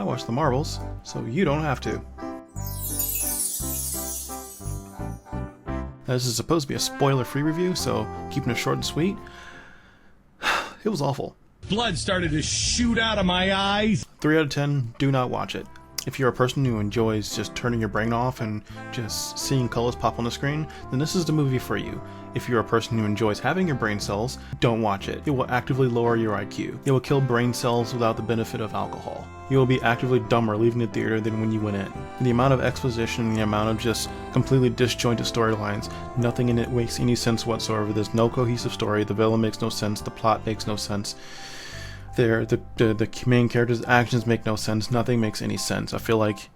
I watch the Marvels, so you don't have to. Now, this is supposed to be a spoiler-free review, so keeping it short and sweet. It was awful. Blood started to shoot out of my eyes. 3 out of 10, do not watch it. If you're a person who enjoys just turning your brain off and just seeing colors pop on the screen, then this is the movie for you. If you're a person who enjoys having your brain cells, don't watch it. It will actively lower your IQ. It will kill brain cells without the benefit of alcohol. You will be actively dumber leaving the theater than when you went in. The amount of exposition, the amount of just completely disjointed storylines, nothing in it makes any sense whatsoever. There's no cohesive story, the villain makes no sense, the plot makes no sense. The main character's actions make no sense, nothing makes any sense. I feel like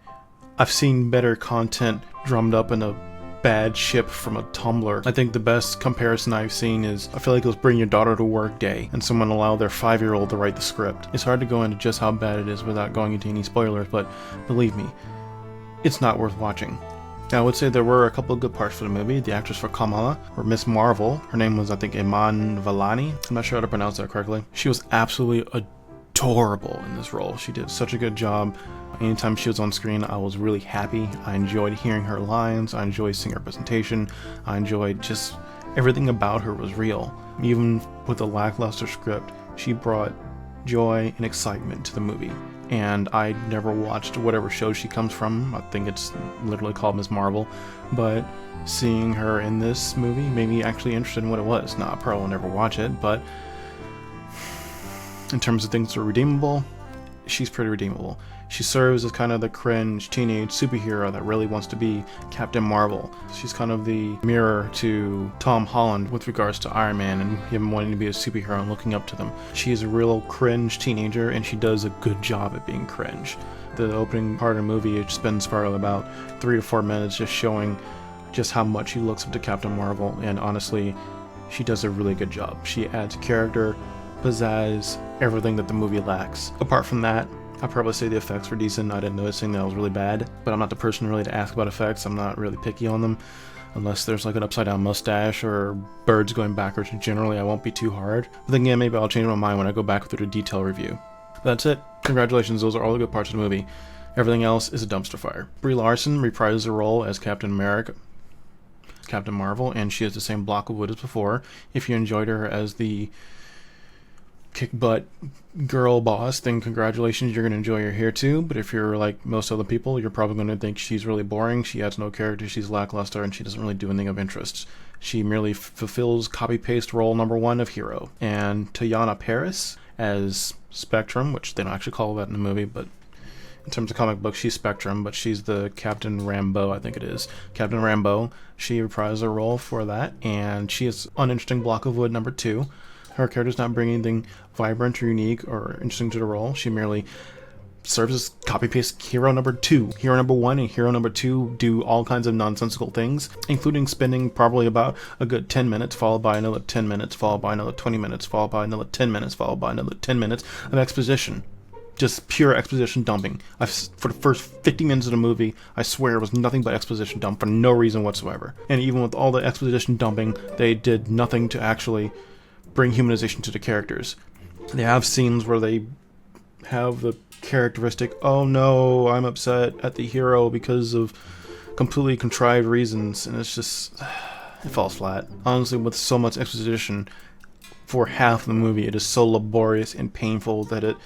I've seen better content drummed up in a bad ship from a Tumblr. I think the best comparison I've seen is, I feel like it was Bring Your Daughter to Work Day, and someone allowed their 5-year-old to write the script. It's hard to go into just how bad it is without going into any spoilers, but believe me, it's not worth watching. Now, I would say there were a couple of good parts for the movie. The actress for Kamala, or Miss Marvel, her name was, I think, Iman Vellani. I'm not sure how to pronounce that correctly. She was absolutely adorable in this role. She did such a good job. Anytime she was on screen, I was really happy. I enjoyed hearing her lines. I enjoyed seeing her presentation. I enjoyed just everything about her was real. Even with a lackluster script, she brought joy and excitement to the movie. And I never watched whatever show she comes from. I think it's literally called Miss Marvel. But seeing her in this movie made me actually interested in what it was. Now, I probably will never watch it, but in terms of things that are redeemable, she's pretty redeemable. She serves as kind of the cringe teenage superhero that really wants to be Captain Marvel. She's kind of the mirror to Tom Holland with regards to Iron Man and him wanting to be a superhero and looking up to them. She is a real cringe teenager, and she does a good job at being cringe. The opening part of the movie, it spends probably about 3 to 4 minutes just showing just how much she looks up to Captain Marvel, and honestly, she does a really good job. She adds character, pizzazz, everything that the movie lacks. Apart from that, I'd probably say the effects were decent. I didn't notice anything that was really bad, but I'm not the person really to ask about effects. I'm not really picky on them. Unless there's like an upside down mustache or birds going backwards, generally I won't be too hard. But then again, maybe I'll change my mind when I go back through the detail review. That's it. Congratulations, those are all the good parts of the movie. Everything else is a dumpster fire. Brie Larson reprises her role as Captain Marvel, and she has the same block of wood as before. If you enjoyed her as the kick-butt girl boss, then congratulations, you're going to enjoy her here too. But if you're like most other people, you're probably going to think she's really boring, she adds no character, she's lackluster, and she doesn't really do anything of interest. She merely fulfills copy-paste role number 1 of hero. And Teyana Paris as Spectrum, which they don't actually call that in the movie, but in terms of comic books, she's Spectrum, but she's the Captain Rambeau, I think it is. Captain Rambeau, she reprises her role for that, and she is uninteresting block of wood number 2. Her character does not bring anything vibrant or unique or interesting to the role. She merely serves as copy-paste hero number 2. Hero number 1 and hero number 2 do all kinds of nonsensical things, including spending probably about a good 10 minutes, followed by another 10 minutes, followed by another 20 minutes, followed by another 10 minutes, followed by another 10 minutes of exposition. Just pure exposition dumping. For the first 50 minutes of the movie, I swear it was nothing but exposition dump for no reason whatsoever. And even with all the exposition dumping, they did nothing to actually bring humanization to the characters. They have scenes where they have the characteristic, oh no, I'm upset at the hero because of completely contrived reasons, and it's just, it falls flat. Honestly, with so much exposition for half the movie, it is so laborious and painful that it,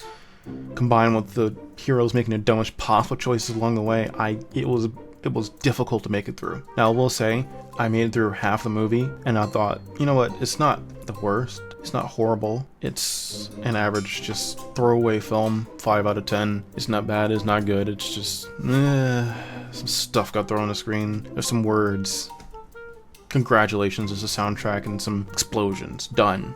combined with the heroes making the dumbest possible choices along the way, it was difficult to make it through. Now, I will say, I made it through half the movie, and I thought, you know what, it's not the worst, it's not horrible, it's an average, just throwaway film, 5 out of 10. It's not bad, it's not good, it's just, some stuff got thrown on the screen, there's some words, congratulations, there's a soundtrack and some explosions, done.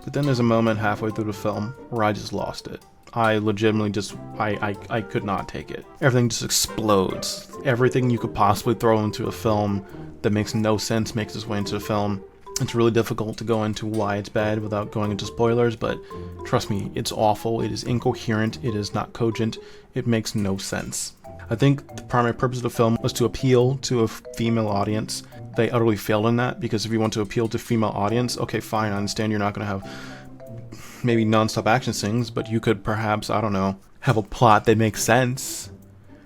But then there's a moment halfway through the film where I just lost it. I legitimately just, I could not take it. Everything just explodes. Everything you could possibly throw into a film that makes no sense makes its way into the film. It's really difficult to go into why it's bad without going into spoilers, but trust me, it's awful, it is incoherent, it is not cogent, it makes no sense. I think the primary purpose of the film was to appeal to a female audience. They utterly failed in that, because if you want to appeal to a female audience, okay, fine, I understand you're not going to have maybe non-stop action scenes, but you could perhaps, I don't know, have a plot that makes sense,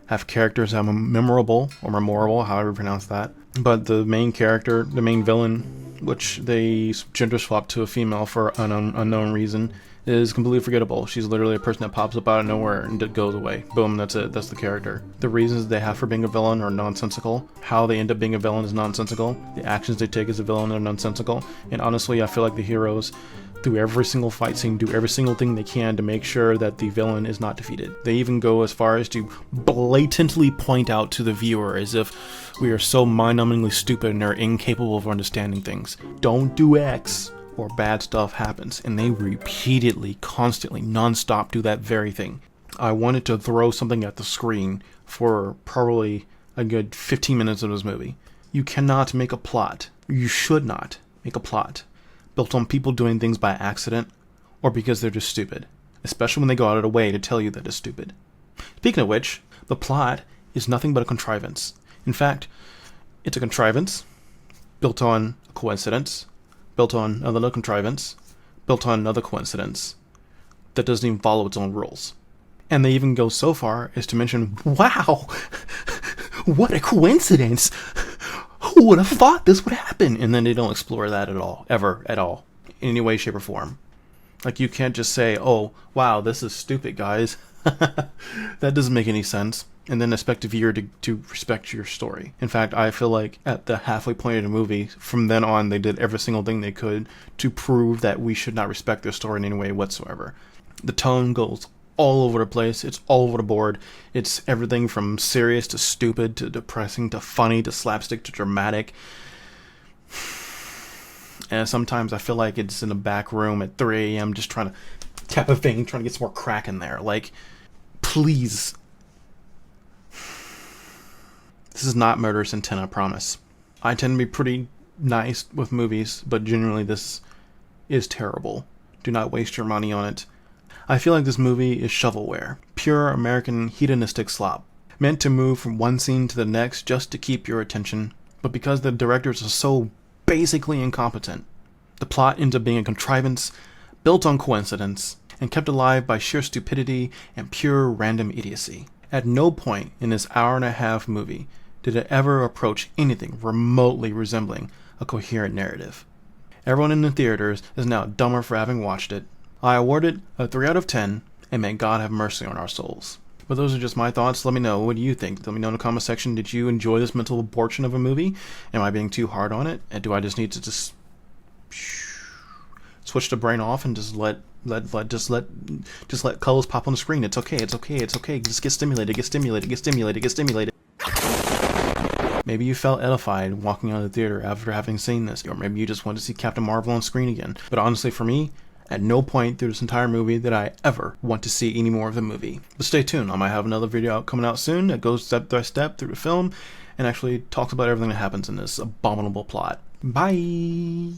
have characters that are memorable, however you pronounce that. But the main character, the main villain, which they gender swap to a female for an unknown reason, is completely forgettable. She's literally a person that pops up out of nowhere and goes away. Boom, that's it. That's the character. The reasons they have for being a villain are nonsensical. How they end up being a villain is nonsensical. The actions they take as a villain are nonsensical. And honestly, I feel like the heroes, through every single fight scene, do every single thing they can to make sure that the villain is not defeated. They even go as far as to blatantly point out to the viewer as if we are so mind-numbingly stupid and are incapable of understanding things. Don't do X, or bad stuff happens. And they repeatedly, constantly, non-stop do that very thing. I wanted to throw something at the screen for probably a good 15 minutes of this movie. You cannot make a plot, you should not make a plot, built on people doing things by accident or because they're just stupid. Especially when they go out of their way to tell you that it's stupid. Speaking of which, the plot is nothing but a contrivance. In fact, it's a contrivance built on a coincidence, built on another contrivance, built on another coincidence that doesn't even follow its own rules. And they even go so far as to mention, wow, what a coincidence! Who would have thought this would happen? And then they don't explore that at all, ever, at all, in any way, shape, or form. Like, you can't just say, oh, wow, this is stupid, guys. That doesn't make any sense. And then expect the viewer to respect your story. In fact, I feel like at the halfway point of the movie, from then on, they did every single thing they could to prove that we should not respect their story in any way whatsoever. The tone goes all over the place. It's all over the board. It's everything from serious to stupid to depressing to funny to slapstick to dramatic. And sometimes I feel like it's in a back room at 3 a.m. just trying to tap a thing, trying to get some more crack in there. Like, please. This is not murderous intent, I promise. I tend to be pretty nice with movies, but generally this is terrible. Do not waste your money on it. I feel like this movie is shovelware. Pure American hedonistic slop. Meant to move from one scene to the next just to keep your attention, but because the directors are so basically incompetent, the plot ends up being a contrivance built on coincidence and kept alive by sheer stupidity and pure random idiocy. At no point in this hour-and-a-half movie did it ever approach anything remotely resembling a coherent narrative. Everyone in the theaters is now dumber for having watched it. I award it a 3 out of 10, and may God have mercy on our souls. But those are just my thoughts. Let me know. What do you think? Let me know in the comment section. Did you enjoy this mental abortion of a movie? Am I being too hard on it? And do I just need to just switch the brain off and just let colors pop on the screen? It's okay. It's okay. It's okay. Just get stimulated. Get stimulated. Get stimulated. Get stimulated. Maybe you felt edified walking out of the theater after having seen this, or maybe you just wanted to see Captain Marvel on screen again. But honestly, for me, at no point through this entire movie did I ever want to see any more of the movie. But stay tuned. I might have another video coming out soon that goes step by step through the film and actually talks about everything that happens in this abominable plot. Bye!